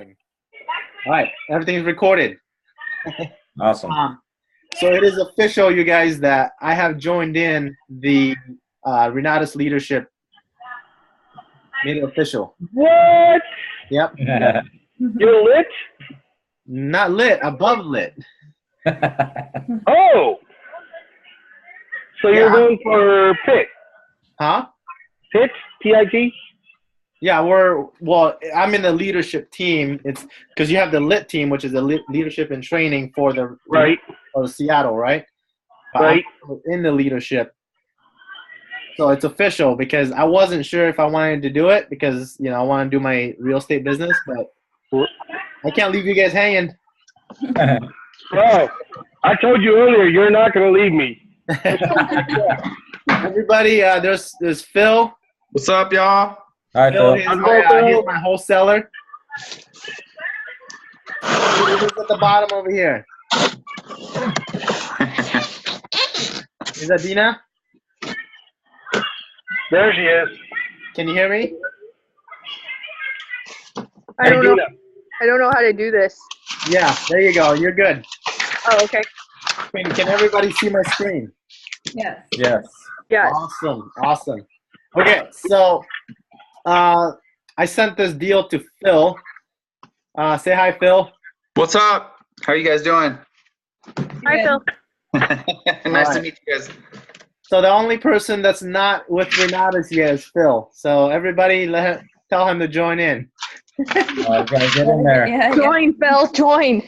All right, everything's recorded. Awesome. So it is official, you guys, that I have joined in the Renatus Leadership. Made it official. What? Yep. You're lit? Not lit, above lit. Oh! So you're Yeah. going for PIT? Huh? PIT? P-I-T? Yeah, I'm in the leadership team. It's because you have the lit team, which is the leadership and training for the Right. for Seattle, right? Right. I'm in the leadership. So it's official because I wasn't sure if I wanted to do it because, I want to do my real estate business, but I can't leave you guys hanging. Oh, I told you earlier, you're not going to leave me. Everybody, there's Phil. What's up, y'all? Hi, Phil, Phil. he's my wholesaler. He's at the bottom over here. Is that Dina? There she is. Can you hear me? I don't Hey, know. Dina. I don't know how to do this. Yeah, there you go. You're good. Oh, okay. Can everybody see my screen? Yes. Yes. Yeah. Awesome. Okay, so I sent this deal to Phil. Say hi, Phil. What's up? How are you guys doing? Hi, Phil. Nice to Alright. meet you guys. So the only person that's not with Renatus yet is Phil. So everybody tell him to join in. Gotta get in there. Yeah, yeah. Join, Phil. Join.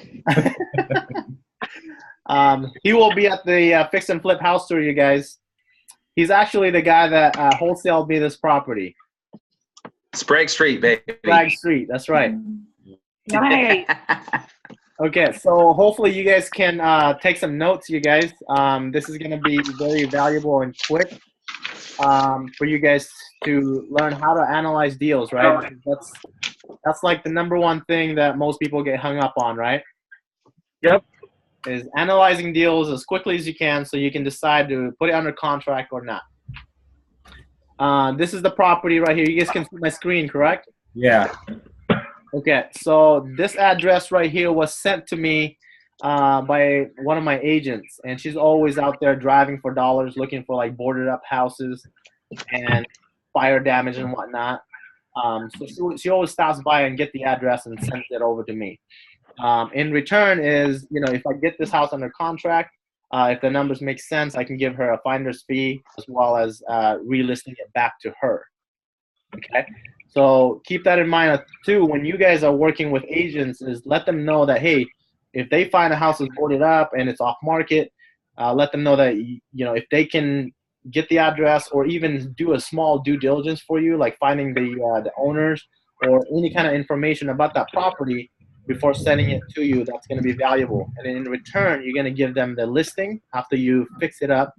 He will be at the fix and flip house tour, you guys. He's actually the guy that wholesaled me this property. Sprague Street, baby. Flag Street, that's right. Nice. Okay, so hopefully you guys can take some notes, you guys. This is going to be very valuable and quick for you guys to learn how to analyze deals, right? That's like the number one thing that most people get hung up on, right? Yep. Is analyzing deals as quickly as you can so you can decide to put it under contract or not. This is the property right here. You guys can see my screen, correct? Yeah. Okay, so this address right here was sent to me by one of my agents, and she's always out there driving for dollars, looking for like boarded up houses and fire damage and whatnot. So she always stops by and get the address and sends it over to me. In return is, if I get this house under contract, if the numbers make sense, I can give her a finder's fee as well as relisting it back to her. Okay. So keep that in mind too. When you guys are working with agents, is let them know that, hey, if they find a house is boarded up and it's off market, let them know that if they can get the address or even do a small due diligence for you, like finding the owners or any kind of information about that property before sending it to you, that's going to be valuable. And in return, you're going to give them the listing after you fix it up.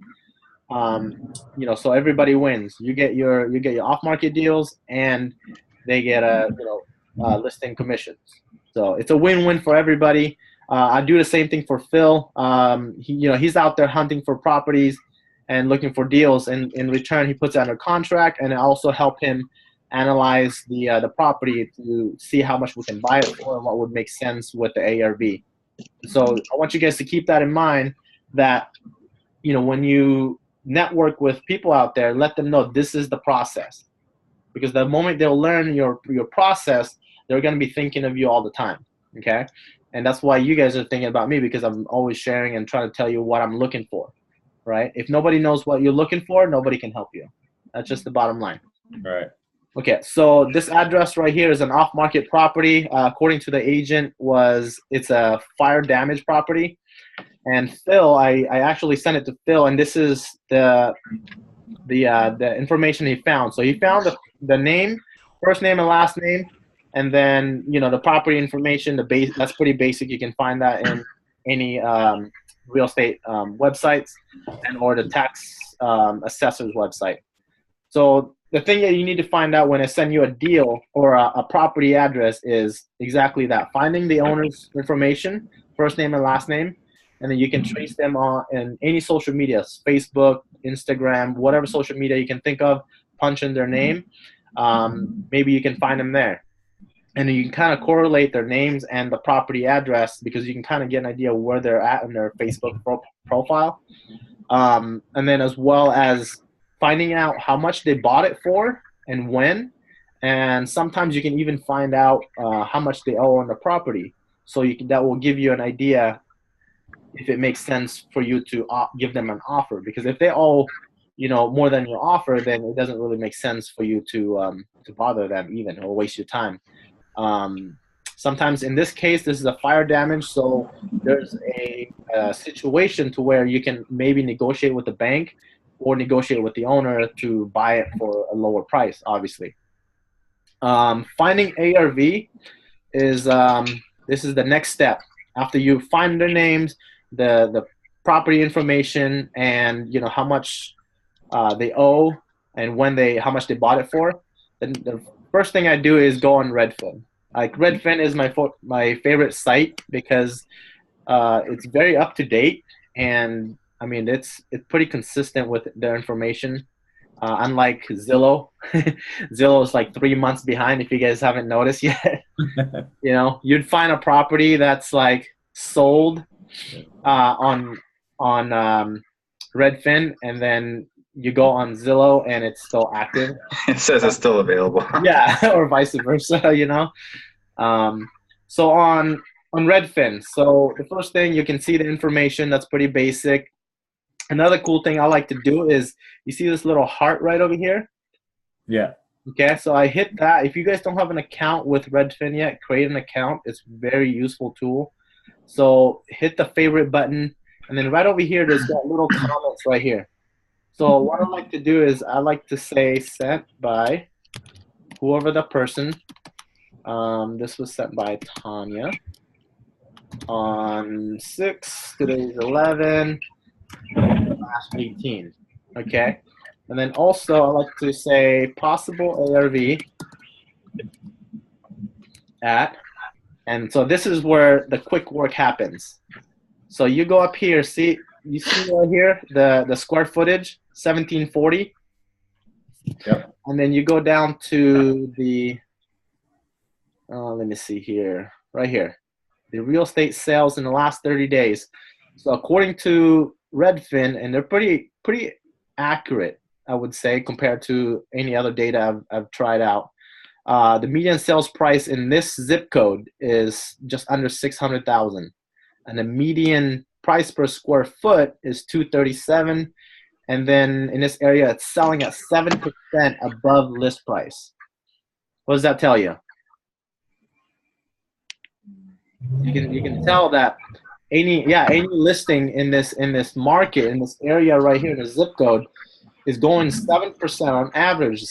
So everybody wins. You get your off-market deals, and they get listing commissions. So it's a win-win for everybody. I do the same thing for Phil. He's out there hunting for properties and looking for deals, and in return, he puts it under contract, and I also help him analyze the property to see how much we can buy it for and what would make sense with the ARV. So I want you guys to keep that in mind. That when you network with people out there, let them know this is the process, because the moment they'll learn your process, they're going to be thinking of you all the time. Okay, and that's why you guys are thinking about me, because I'm always sharing and trying to tell you what I'm looking for. Right? If nobody knows what you're looking for, nobody can help you. That's just the bottom line. Right. Okay, so this address right here is an off-market property. According to the agent, it's a fire damage property. And Phil, I actually sent it to Phil, and this is the information he found. So he found the name, first name and last name, and then the property information. That's pretty basic. You can find that in any real estate websites or the tax assessor's website. So the thing that you need to find out when I send you a deal or a property address is exactly that: finding the owner's information, first name and last name. And then you can trace them in any social media, Facebook, Instagram, whatever social media you can think of, punch in their name. Maybe you can find them there. and you can kind of correlate their names and the property address because you can kind of get an idea where they're at in their Facebook profile. And then as well as finding out how much they bought it for and when. And sometimes you can even find out how much they owe on the property. So that will give you an idea if it makes sense for you to give them an offer. Because if they owe, more than your offer, then it doesn't really make sense for you to bother them even or waste your time. Sometimes in this case, this is a fire damage, so there's a situation to where you can maybe negotiate with the bank or negotiate with the owner to buy it for a lower price, obviously. Finding ARV is this is the next step. After you find their names, the property information, and how much they owe and how much they bought it for, then the first thing I do is go on Redfin. Like Redfin is my favorite site because it's very up to date, and I mean it's pretty consistent with their information. Unlike Zillow, Zillow is like 3 months behind. If you guys haven't noticed yet, you'd find a property that's like sold on Redfin, and then you go on Zillow and it's still active. It says it's still available. Yeah, or vice versa, So on Redfin, so the first thing, you can see the information. That's pretty basic. Another cool thing I like to do is, you see this little heart right over here? Yeah. Okay, so I hit that. If you guys don't have an account with Redfin yet, create an account. It's a very useful tool. So hit the favorite button, and then right over here, there's got little comments right here. So what I like to do is I like to say sent by whoever the person. This was sent by Tanya on 6, today's 11, last 18. Okay. And then also I like to say possible ARV at, and so this is where the quick work happens. So you go up here, you see right here the square footage, 1740. Yep. And then you go down to the let me see here, right here, the real estate sales in the last 30 days. So according to Redfin, and they're pretty accurate, I would say, compared to any other data I've tried out. The median sales price in this zip code is just under 600,000, and the median price per square foot is 237. And then in this area, it's selling at 7% above list price. What does that tell you? You can tell that any listing in this market, in this area right here in the zip code, is going 7% on average,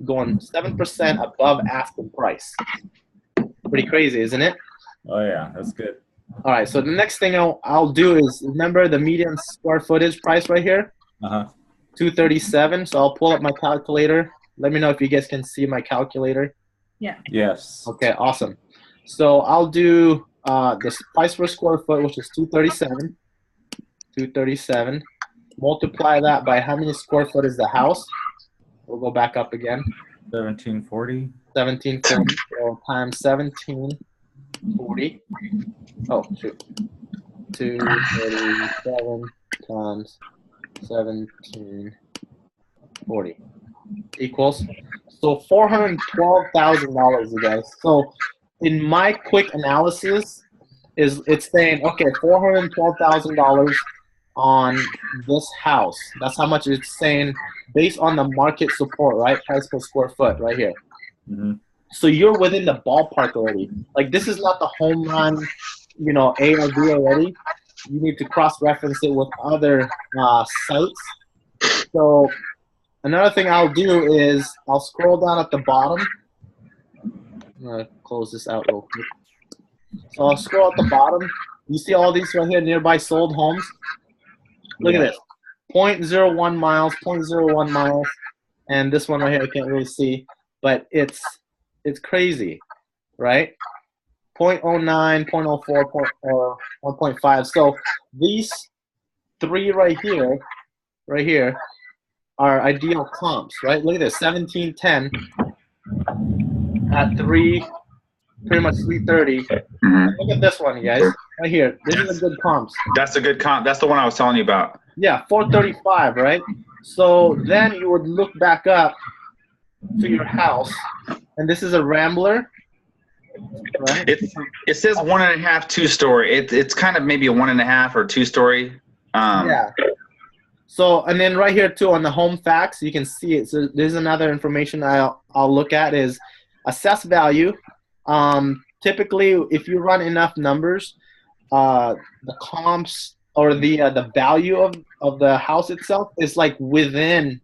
going 7% above asking price. Pretty crazy, isn't it? Oh yeah, that's good. All right, so the next thing I'll do is, remember the median square footage price right here? 237. So I'll pull up my calculator. Let me know if you guys can see my calculator. Yeah. Yes. Okay, awesome. So I'll do the price per square foot, which is 237. 237. Multiply that by how many square foot is the house. We'll go back up again. 1740. 1740. So times 1740. Oh, shoot. 237 times 1740 equals, so $412,000, you guys. So in my quick analysis, it's saying, okay, $412,000 on this house. That's how much it's saying based on the market support, right? Price per square foot right here. Mm-hmm. So you're within the ballpark already. Like, this is not the home run, ARV already. You need to cross-reference it with other sites. So another thing I'll do is I'll scroll down at the bottom. I'm going to close this out real quick. So I'll scroll at the bottom. You see all these right here, nearby sold homes? Look at this. 0.01 miles, 0.01 miles. And this one right here I can't really see. But it's crazy, right? 0.09, 0.04, or 1.5. So these three right here are ideal comps, right? Look at this, 1710 at 3 pretty much 330. Mhm. Look at this one, guys, right here. This is a good comps. That's a good comp. That's the one I was telling you about. Yeah, 435, right? So then you would look back up to your house, and this is a Rambler, right? It says 1.5, 2-story. It's kind of maybe a 1.5 or 2-story. Yeah. So, and then right here too on the home facts, you can see it. So there's another information I'll look at is assessed value. Typically, if you run enough numbers, the comps or the value of the house itself is like within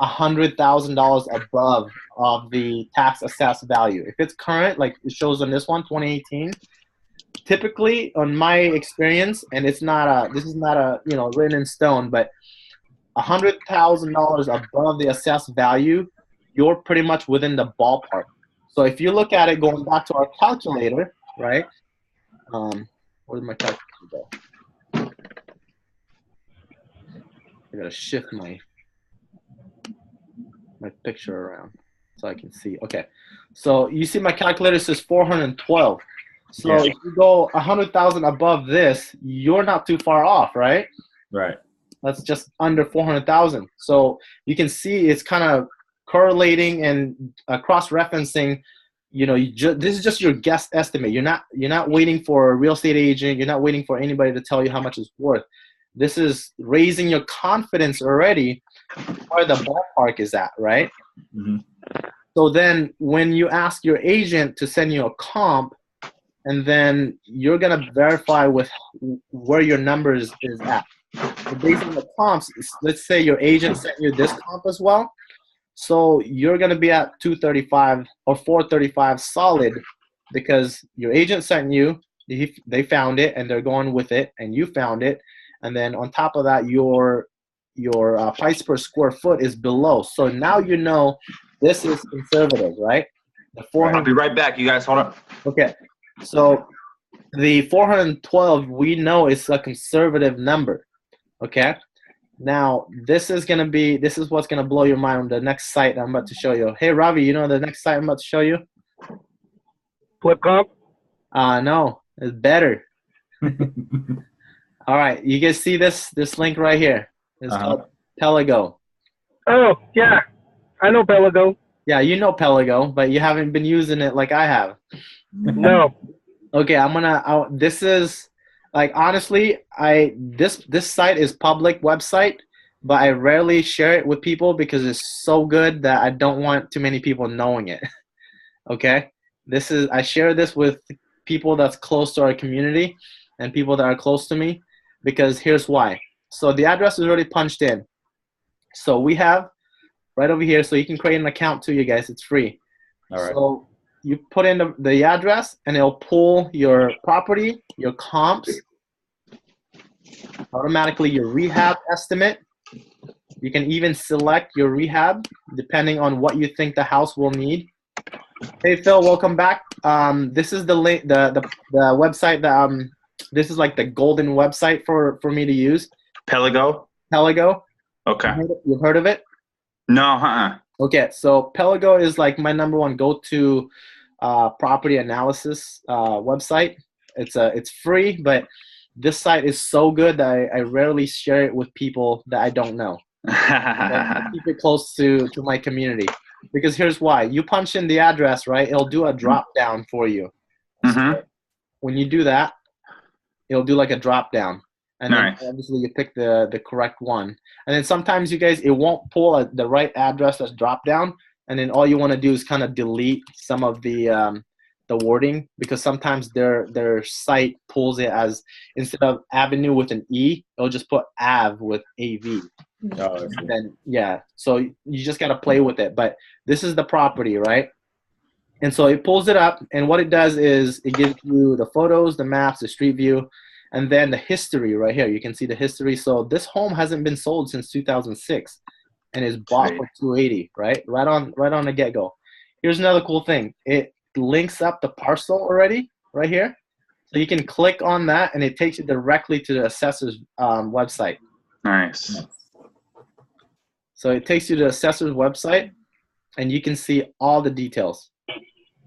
$100,000 above of the tax assessed value. If it's current, like it shows on this one, 2018. Typically, on my experience, and this is not a written in stone, but $100,000 above the assessed value, you're pretty much within the ballpark. So if you look at it, going back to our calculator, right? Where did my calculator go? I gotta shift my picture around so I can see. Okay, so you see my calculator says 412. So Yeah. if you go 100,000 above this, you're not too far off, right? Right. That's just under 400,000. So you can see it's kind of correlating and cross-referencing. You know, this is just your guess estimate. You're not waiting for a real estate agent. You're not waiting for anybody to tell you how much it's worth. This is raising your confidence already where the ballpark is at, right? Mm-hmm. So then when you ask your agent to send you a comp, and then you're going to verify with where your numbers is at. So based on the comps, let's say your agent sent you this comp as well. So you're going to be at 235 or 435 solid because your agent sent you, they found it and they're going with it, and you found it. And then on top of that, your price per square foot is below. So now you know this is conservative, right? The 400. I'll be right back, you guys. Hold on. Okay. So the 412 we know is a conservative number. Okay. Now this is what's gonna blow your mind on the next site I'm about to show you. Hey Ravi, you know the next site I'm about to show you? Flip comp. No, it's better. All right, you guys see this link right here? It's called Pelago. Oh yeah, I know Pelago. Yeah, you know Pelago, but you haven't been using it like I have. No. Okay, this is like honestly, this site is public website, but I rarely share it with people because it's so good that I don't want too many people knowing it. Okay, I share this with people that's close to our community and people that are close to me because here's why. So the address is already punched in. So we have right over here, so you can create an account too, you guys. It's free. All right. So you put in the address, and it'll pull your property, your comps, automatically your rehab estimate. You can even select your rehab depending on what you think the house will need. Hey Phil, welcome back. This is the link, the website that this is like the golden website for me to use. Pelago. Okay. You've heard of it? No. Okay, so Pelago is like my number one go-to property analysis website. It's free, but this site is so good that I rarely share it with people that I don't know. I keep it close to my community because here's why. You punch in the address, right? It'll do a drop down for you. Mm-hmm. So when you do that, it'll do like a drop down. And Nice. then obviously you pick the correct one. And then sometimes you guys, it won't pull the right address as drop down. And then all you want to do is kind of delete some of the wording because sometimes their site pulls it as instead of avenue with an E, it'll just put Ave with AV. Oh, I see. And then, yeah, so you just got to play with it. But this is the property, right? And so it pulls it up. And what it does is it gives you the photos, the maps, the street view, and then the history right here. You can see the history. So this home hasn't been sold since 2006 and is bought for $280, right? Right on the get-go. Here's another cool thing. It links up the parcel already right here. So you can click on that and it takes you directly to the assessor's website. Nice. So it takes you to the assessor's website and you can see all the details.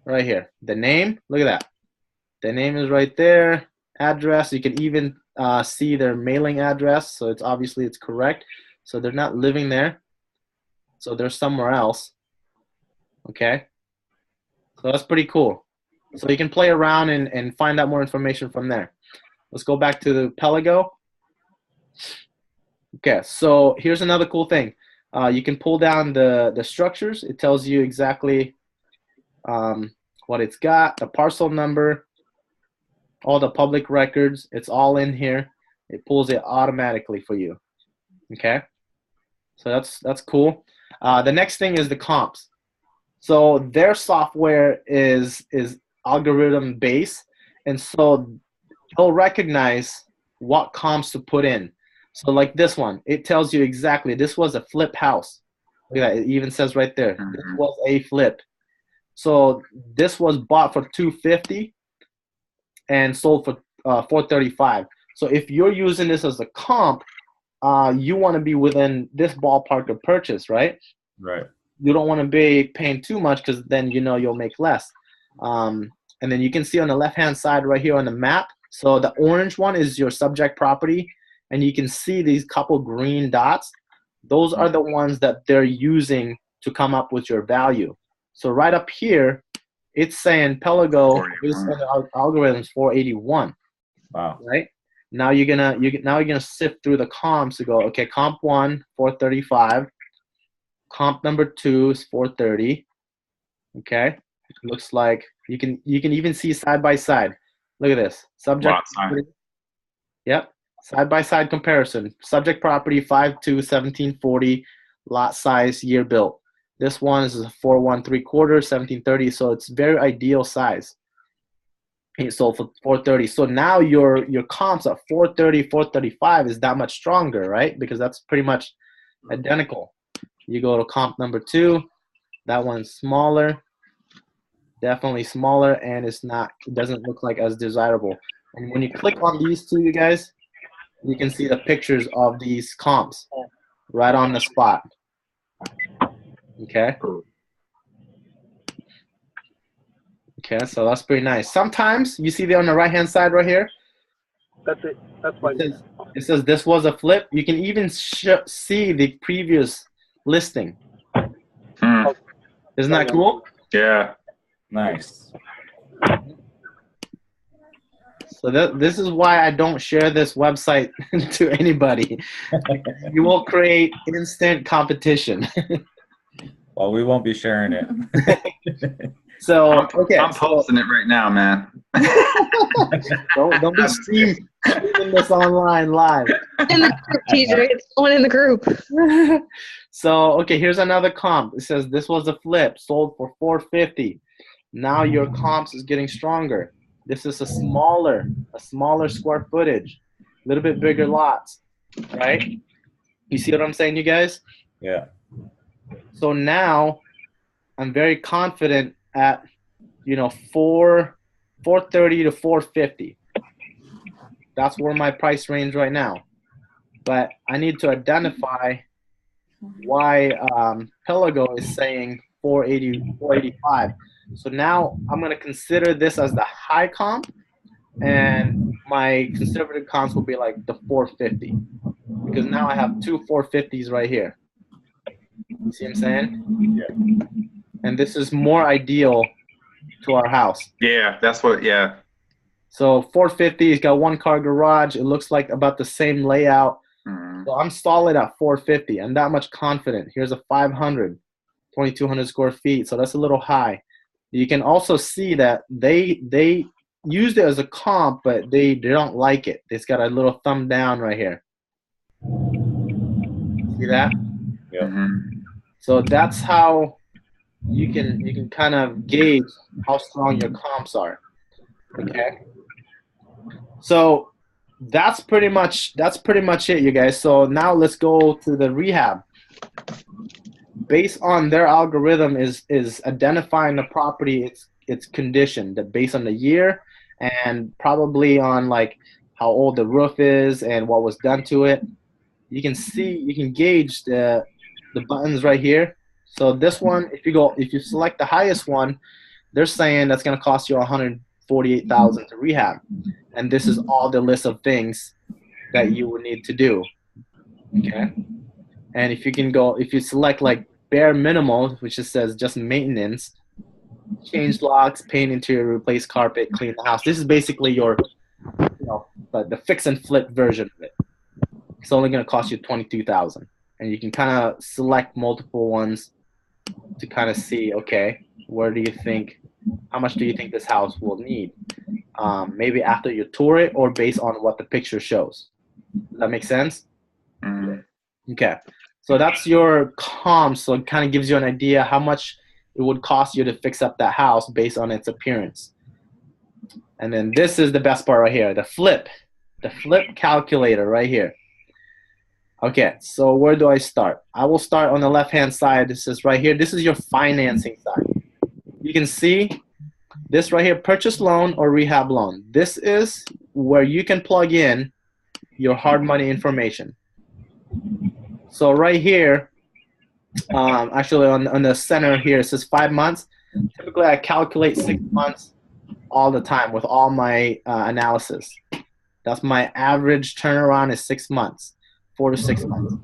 right here. The name, look at that. The name is right there. Address, you can even see their mailing address, so it's obviously it's correct. So they're not living there. So they're somewhere else. Okay. So that's pretty cool. So you can play around and find out more information from there. Let's go back to the Pelago. Okay, so here's another cool thing. You can pull down the structures. It tells you exactly what it's got, the parcel number, all the public records. It's all in here. It pulls it automatically for you. Okay, so that's cool. The next thing is the comps. So their software is algorithm based, and so they'll recognize what comps to put in. So like this one, it tells you exactly this was a flip house. Look at that, it even says right there, this was a flip. So this was bought for $250 and sold for $435. So if you're using this as a comp, you want to be within this ballpark of purchase, right? Right. You don't want to be paying too much because then you know you'll make less. And then you can see on the left-hand side right here on the map. So the orange one is your subject property, and you can see these couple green dots. Those are the ones that they're using to come up with your value. So right up here, it's saying Pelago based on the algorithms 481. Wow. Right? Now you're gonna sift through the comps to go, okay, comp 1 435, comp number 2 is 430. Okay, looks like you can even see side by side. Look at this subject. Wow, yep, side by side comparison. Subject property 5/2/1740, lot size, year built. This one is a 4/1 3/4 1730, so it's very ideal size. It sold for 430. So now your comps at 430, 435 is that much stronger, right? Because that's pretty much identical. You go to comp number 2, that one's smaller, definitely smaller, and it doesn't look like as desirable. And when you click on these two, you guys, you can see the pictures of these comps right on the spot. Okay. Okay, so that's pretty nice. Sometimes you see there on the right-hand side right here. That's it. That's fine. It says this was a flip. You can even see the previous listing. Isn't that cool? Yeah. Nice. So this is why I don't share this website to anybody. You will create instant competition. Well, we won't be sharing it. So okay, I'm posting it right now, man. don't be streaming this online live. In the group, TJ. It's one in the group. So okay, here's another comp. It says this was a flip, sold for $450. Now your comps is getting stronger. This is a smaller square footage, a little bit bigger lots, right? You see what I'm saying, you guys? Yeah. So now I'm very confident at 430 to 450. That's where my price range right now. But I need to identify why Pelago is saying 480, 485. So now I'm going to consider this as the high comp, and my conservative comps will be like the 450, because now I have two 450s right here. You see what I'm saying? Yeah. And this is more ideal to our house. Yeah, that's what. Yeah. So 450, it's got one car garage. It looks like about the same layout. So I'm solid at 450. I'm that much confident. Here's a 500, 2,200 square feet. So that's a little high. You can also see that they used it as a comp, but they don't like it. It's got a little thumb down right here. See that? Yeah. So that's how you can kind of gauge how strong your comps are. Okay. So that's pretty much it, you guys. So now let's go to the rehab. Based on their algorithm is identifying the property, its condition, that based on the year and probably on like how old the roof is and what was done to it. You can gauge the buttons right here. So this one, if you select the highest one, they're saying that's going to cost you $148,000 to rehab, and this is all the list of things that you would need to do. Okay, and if you select like bare minimal, which just says just maintenance, change locks, paint interior, replace carpet, clean the house. This is basically your, the fix and flip version of it. It's only going to cost you $22,000, and you can kind of select multiple ones to kind of see, okay, how much do you think this house will need? Maybe after you tour it, or based on what the picture shows. Does that make sense? Mm. Okay, so that's your comp. So it kind of gives you an idea how much it would cost you to fix up that house based on its appearance. And then this is the best part right here, the flip calculator right here. Okay, so where do I start? I will start on the left-hand side. This is right here. This is your financing side. You can see this right here, purchase loan or rehab loan. This is where you can plug in your hard money information. So right here, actually on the center here, it says 5 months. Typically, I calculate 6 months all the time with all my analysis. That's my average turnaround is 6 months, 4 to 6 months.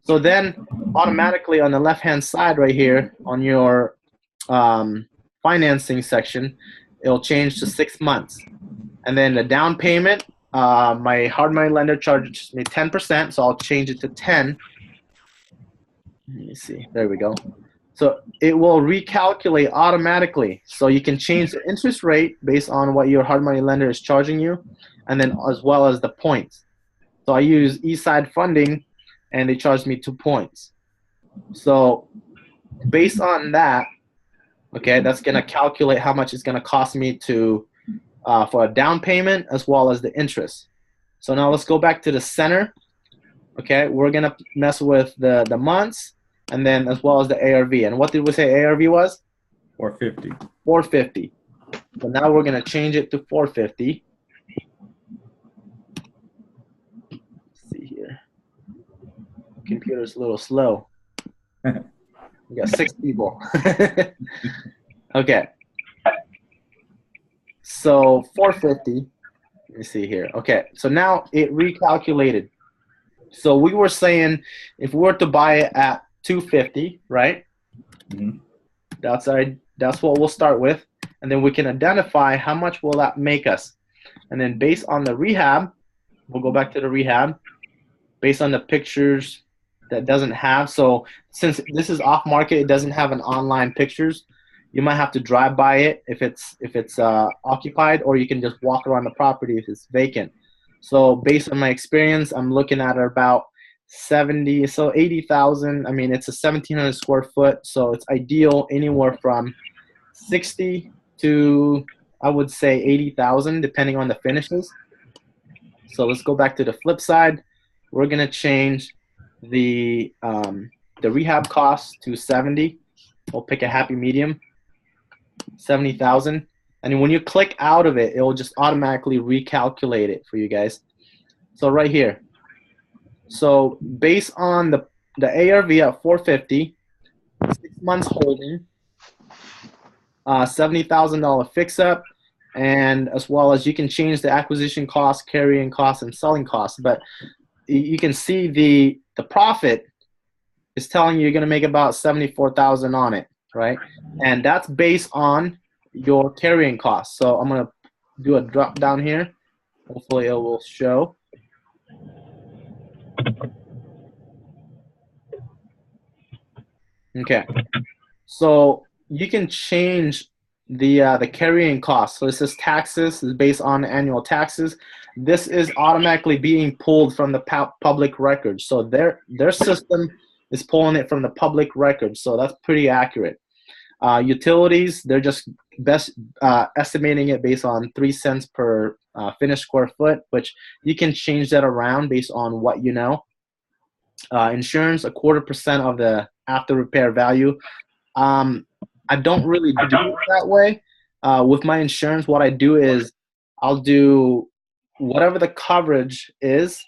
So then automatically on the left-hand side right here on your financing section, it'll change to 6 months. And then the down payment, my hard money lender charges me 10%, so I'll change it to 10. Let me see. There we go. So it will recalculate automatically. So you can change the interest rate based on what your hard money lender is charging you, and then as well as the points. So I use Eastside Funding, and they charge me 2 points. So based on that, okay, that's going to calculate how much it's going to cost me to for a down payment as well as the interest. So now let's go back to the center. Okay, we're going to mess with the months and then as well as the ARV. And what did we say ARV was? 450. 450. So now we're going to change it to 450. Let's see here. Computer's a little slow. We got 6 people. Okay. So 450. Let me see here. Okay. So now it recalculated. So we were saying if we were to buy it at 250, right? Mm-hmm. That's what we'll start with, and then we can identify how much will that make us, and then based on the rehab, we'll go back to the rehab. Based on the pictures that doesn't have, so since this is off market, it doesn't have an online pictures. You might have to drive by it if it's occupied, or you can just walk around the property if it's vacant. So based on my experience, I'm looking at about 70, so 80,000. I mean, it's a 1,700 square foot, so it's ideal anywhere from 60 to, I would say, 80,000, depending on the finishes. So let's go back to the flip side. We're gonna change the rehab cost to 70. We'll pick a happy medium, 70,000. And when you click out of it, it will just automatically recalculate it for you guys. So right here. So based on the ARV at 450, 6 months holding, $70,000 fix-up, and as well as you can change the acquisition cost, carrying cost, and selling cost. But you can see the profit is telling you you're going to make about $74,000 on it, right? And that's based on your carrying costs. So I'm going to do a drop down here. Hopefully it will show. Okay, so you can change the carrying cost. So this is taxes, is based on annual taxes. This is automatically being pulled from the public records. So their system is pulling it from the public records. So that's pretty accurate. Utilities, they're just best estimating it based on 3 cents per finished square foot, which you can change that around based on what you know. Insurance, 0.25% of the after repair value. I don't really do it that way. With my insurance, what I do is I'll do whatever the coverage is,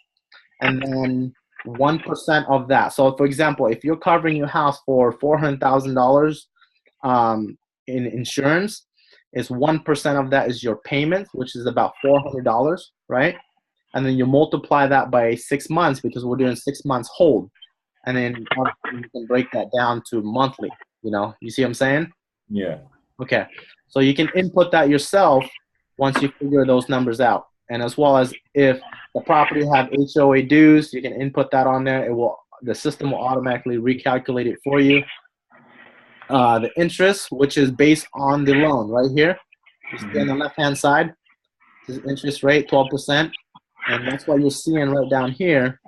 and then 1% of that. So, for example, if you're covering your house for $400,000 in insurance, is 1% of that is your payment, which is about $400, right? And then you multiply that by 6 months because we're doing 6 months hold. And then obviously you can break that down to monthly, you see what I'm saying? Yeah. Okay, so you can input that yourself once you figure those numbers out. And as well as if the property have HOA dues, you can input that on there. The system will automatically recalculate it for you. The interest, which is based on the loan right here. You see on the left-hand side, this is interest rate, 12%. And that's what you're seeing right down here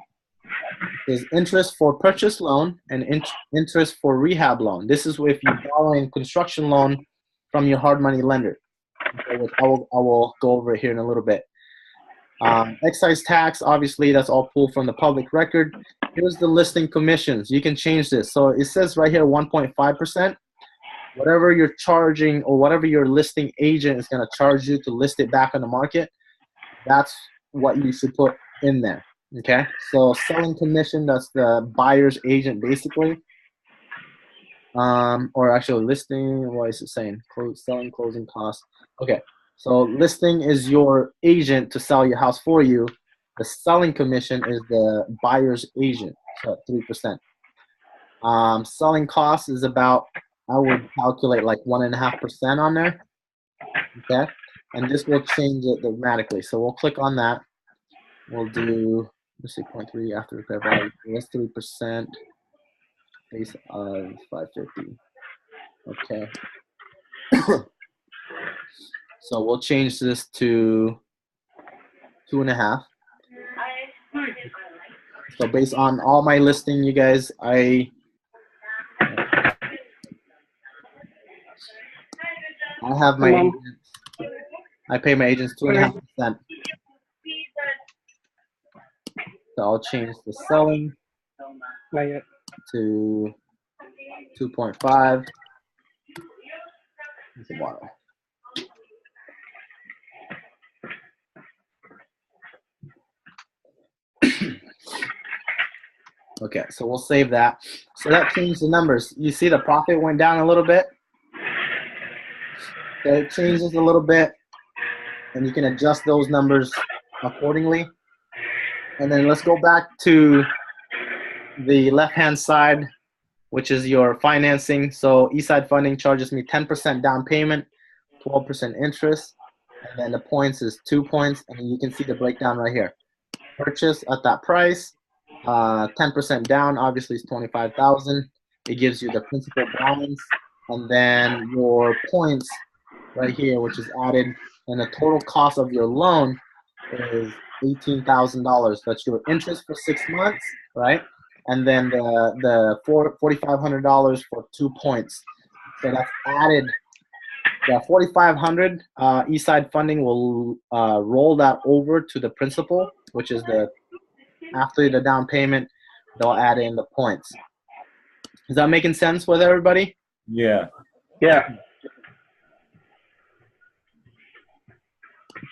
is interest for purchase loan and interest for rehab loan. This is if you're borrowing construction loan from your hard money lender. Okay, which I will go over it here in a little bit. Excise tax, obviously, that's all pulled from the public record. Here's the listing commissions. You can change this. So it says right here 1.5%. Whatever you're charging or whatever your listing agent is going to charge you to list it back on the market, that's what you should put in there. Okay, so selling commission, that's the buyer's agent basically. Or actually listing, what is it saying? Selling, closing costs. Okay, so listing is your agent to sell your house for you. The selling commission is the buyer's agent, so 3%. Selling costs is about, I would calculate like 1.5% on there. Okay, and this will change it dramatically. So we'll click on that. We'll do, let's see, 0.3 after the credit value. That's 3%. Base of 550. Okay. So we'll change this to 2.5. So based on all my listing, you guys, I have my agents. I pay my agents 2.5%. So I'll change the selling to 2.5. It's a bottle. Okay, so we'll save that. So that changed the numbers. You see the profit went down a little bit. So it changes a little bit, and you can adjust those numbers accordingly. And then let's go back to the left-hand side, which is your financing. So Eastside Funding charges me 10% down payment, 12% interest, and then the points is 2 points, and you can see the breakdown right here. Purchase at that price, 10% down, obviously is $25,000. It gives you the principal balance, and then your points right here, which is added, and the total cost of your loan is $18,000. That's your interest for 6 months, right? And then the $4,500 for 2 points. So that's added. The $4,500 Eastside Funding will roll that over to the principal, which is after the down payment, they'll add in the points. Is that making sense with everybody? Yeah. Yeah.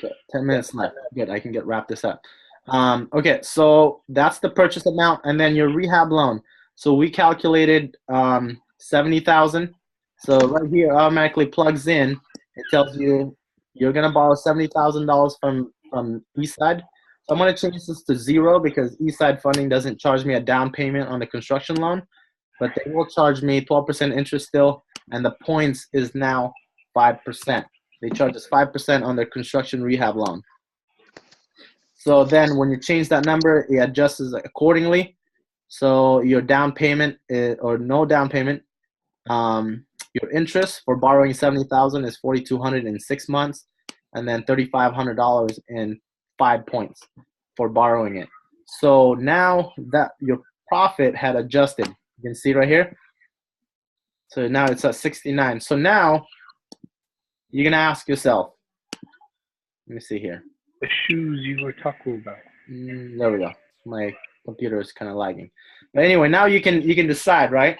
Okay, 10 minutes left. Good, I can wrap this up. Okay, so that's the purchase amount, and then your rehab loan. So we calculated $70,000. So right here automatically plugs in. It tells you you're gonna borrow $70,000 from Eastside. So I'm gonna change this to 0 because Eastside Funding doesn't charge me a down payment on the construction loan, but they will charge me 12% interest still, and the points is now 5%. They charge us 5% on their construction rehab loan. So then when you change that number, it adjusts accordingly. So your down payment or no down payment, your interest for borrowing $70,000 is $4,200 in 6 months, and then $3,500 in 5 points for borrowing it. So now that your profit had adjusted, you can see right here. So now it's at 69. So now you're gonna ask yourself. Let me see here. The shoes you were talking about. There we go. My computer is kind of lagging. But anyway, now you can decide, right?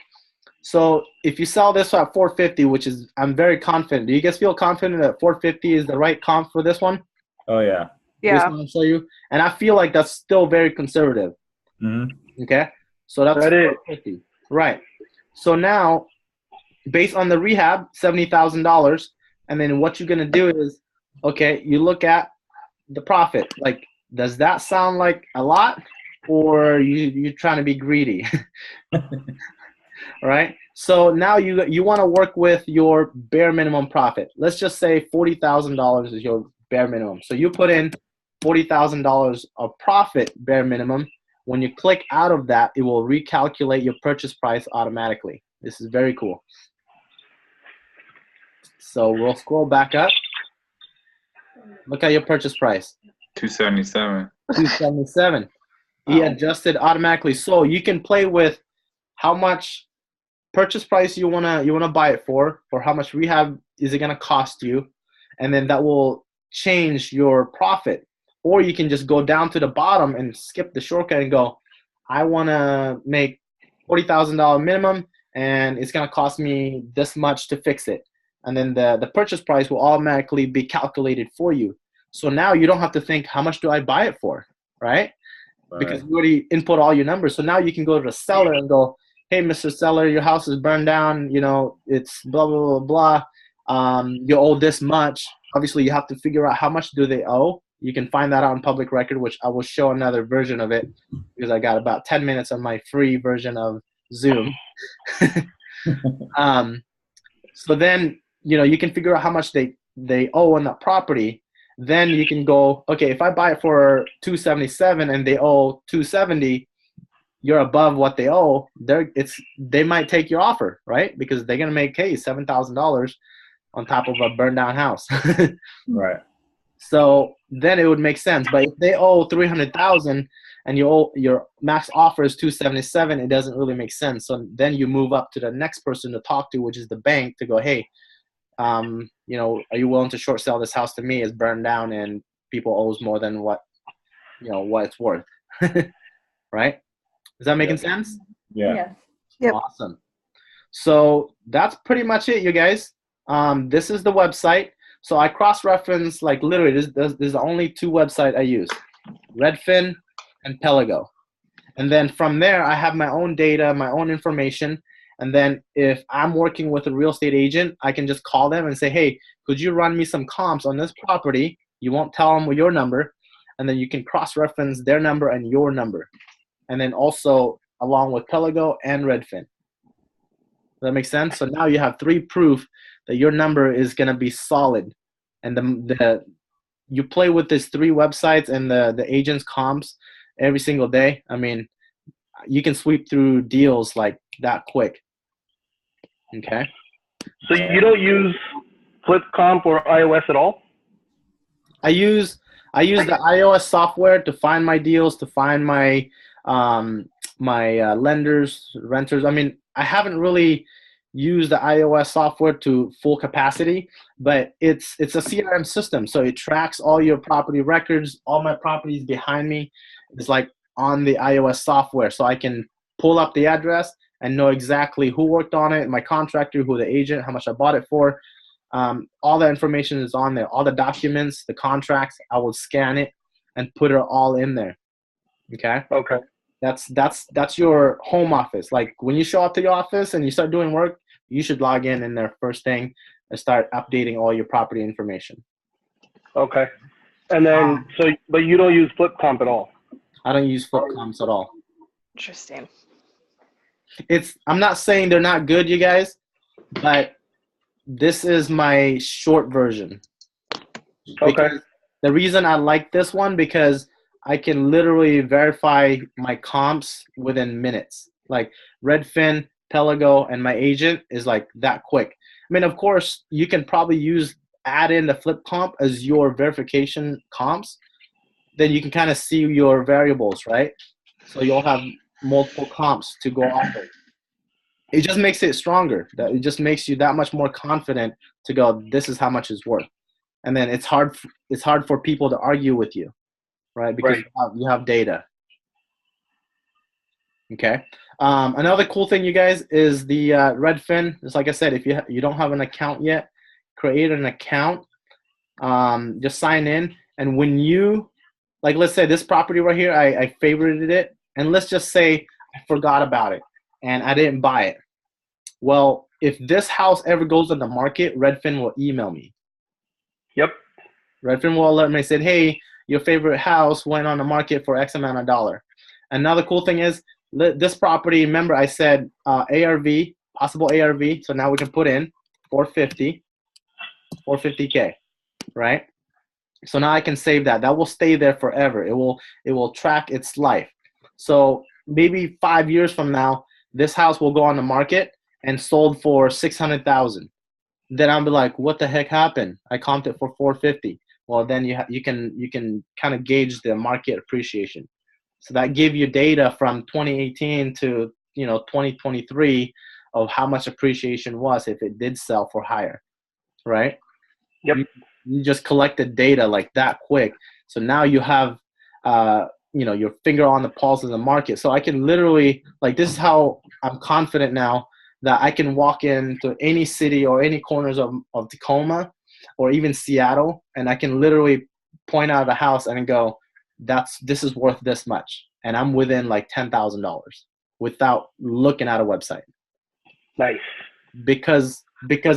So if you sell this at 450, which is, I'm very confident. Do you guys feel confident that 450 is the right comp for this one? Oh, yeah. This one I'll show you. And I feel like that's still very conservative. Mm-hmm. Okay? So that's That is. 450. Right. So now, based on the rehab, $70,000, And then what you're gonna do is, okay, you look at the profit. Like, does that sound like a lot, or you're trying to be greedy? Right? So now you want to work with your bare minimum profit. Let's just say $40,000 is your bare minimum. So you put in $40,000 of profit bare minimum. When you click out of that, it will recalculate your purchase price automatically. This is very cool. So we'll scroll back up. Look at your purchase price. 277. 277. He adjusted automatically. So you can play with how much purchase price you wanna buy it for, or how much rehab is it gonna cost you, and then that will change your profit. Or you can just go down to the bottom and skip the shortcut and go, I wanna make $40,000 minimum, and it's gonna cost me this much to fix it. And then the purchase price will automatically be calculated for you. So now you don't have to think, how much do I buy it for, right? Because you already input all your numbers. So now you can go to the seller and go, hey, Mr. Seller, your house is burned down. You know, it's blah, blah, blah, blah. You owe this much. Obviously, you have to figure out how much do they owe. You can find that on public record, which I will show another version of it because I got about 10 minutes on my free version of Zoom. So then, you know, you can figure out how much they owe on that property. Then you can go, okay, if I buy it for $277 and they owe $270, you're above what they owe. They might take your offer, right? Because they're gonna make, hey, $7,000 on top of a burned down house. Right. So then it would make sense. But if they owe $300,000 and your max offer is $277, it doesn't really make sense. So then you move up to the next person to talk to, which is the bank, to go, hey, you know, are you willing to short sell this house to me? It's burned down and people owes more than what it's worth. Right? Is that making sense? Yeah. Yep. Awesome. So that's pretty much it, you guys. This is the website. So I cross-reference, like, literally, there's only two websites I use, Redfin and Pelago. And then from there, I have my own data, my own information. And then if I'm working with a real estate agent, I can just call them and say, hey, could you run me some comps on this property? You won't tell them your number. And then you can cross-reference their number and your number. And then also along with Pelago and Redfin. Does that make sense? So now you have three proof that your number is going to be solid. And you play with these three websites and the agent's comps every single day. I mean, you can sweep through deals like that quick. Okay. So you don't use FlipComp or iOS at all? I use the iOS software to find my deals, to find my lenders, renters. I mean, I haven't really used the iOS software to full capacity, but it's a CRM system, so it tracks all your property records. All my properties behind me is like on the iOS software, so I can pull up the address and know exactly who worked on it, my contractor, who the agent, how much I bought it for. All the information is on there. All the documents, the contracts, I will scan it and put it all in there. Okay. Okay. That's your home office. Like when you show up to your office and you start doing work, you should log in there first thing and start updating all your property information. Okay. And then, but you don't use FlipComp at all? I don't use FlipComps at all. Interesting. I'm not saying they're not good, you guys, but this is my short version. Okay. The reason I like this one, because I can literally verify my comps within minutes. Like Redfin, Pelago, and my agent is like that quick. I mean, of course, you can probably add in the FlipComp as your verification comps. Then you can kind of see your variables, right? So you'll have multiple comps to go off of. It just makes it stronger. It just makes you that much more confident to go, this is how much it's worth. And then it's hard for people to argue with you, right? Because you have data. Okay. Another cool thing, you guys, is the Redfin. Just like I said, if you don't have an account yet, create an account. Just sign in. And when you, like, let's say this property right here, I favorited it. And let's just say I forgot about it and I didn't buy it. Well, if this house ever goes on the market, Redfin will email me Yep. Redfin will alert me and said, hey, your favorite house went on the market for X amount of dollar. Another cool thing is this property, remember I said ARV, possible ARV. So now we can put in 450K, right? So now I can save that. That will stay there forever. It will track its life. So maybe 5 years from now, this house will go on the market and sold for 600,000. Then I'll be like, what the heck happened? I comped it for 450. Well, then you can kind of gauge the market appreciation. So that give you data from 2018 to 2023 of how much appreciation was if it did sell for higher, right? Yep. You just collected data like that quick. So now you have your finger on the pulse of the market. So I can literally, like, this is how I'm confident now that I can walk into any city or any corners of Tacoma or even Seattle, and I can literally point out a house and go, this is worth this much. And I'm within like $10,000 without looking at a website. Nice. Because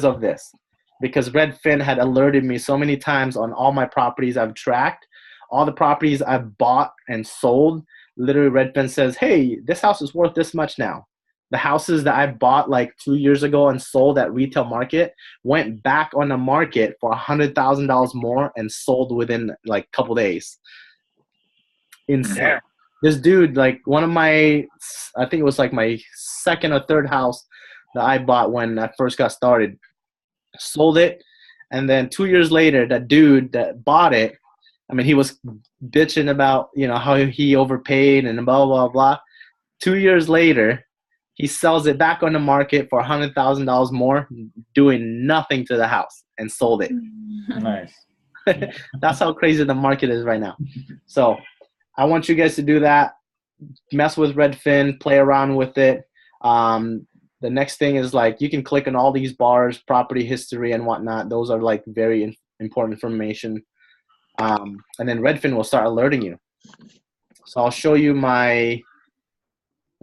of this. Because Redfin had alerted me so many times on all my properties I've tracked, all the properties I've bought and sold. Literally, Redfin says, hey, this house is worth this much now. The houses that I bought like 2 years ago and sold at retail market went back on the market for $100,000 more and sold within like a couple days. Insane. Yeah. This dude, like one of my, I think it was like my second or third house that I bought when I first got started, sold it. And then 2 years later, that dude that bought it, I mean, he was bitching about, how he overpaid and blah, blah, blah. 2 years later, he sells it back on the market for $100,000 more, doing nothing to the house, and sold it. Nice. That's how crazy the market is right now. So I want you guys to do that. Mess with Redfin, play around with it. The next thing is like you can click on all these bars, property history and whatnot. Those are like very important information. And then Redfin will start alerting you. So I'll show you my,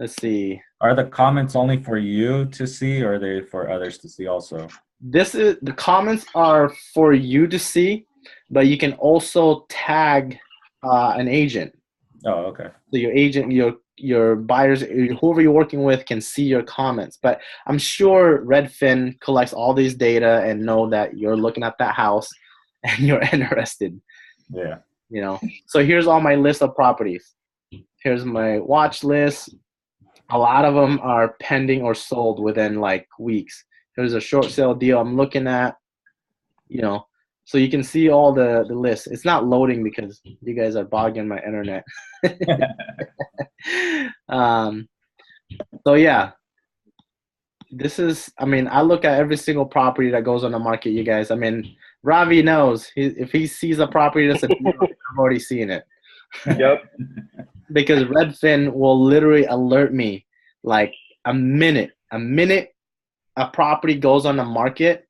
let's see. Are the comments only for you to see, or are they for others to see also? The comments are for you to see, but you can also tag an agent. Oh, okay. So your agent, your buyers, whoever you're working with can see your comments. But I'm sure Redfin collects all these data and know that you're looking at that house and you're interested. Yeah. So here's all my list of properties. Here's my watch list. A lot of them are pending or sold within like weeks. There's a short sale deal I'm looking at, so you can see all the lists. It's not loading because you guys are bogging my internet. So yeah, this is, I look at every single property that goes on the market, you guys. Ravi knows if he sees a property that's a deal, I've already seen it. Yep. Because Redfin will literally alert me like a minute a property goes on the market,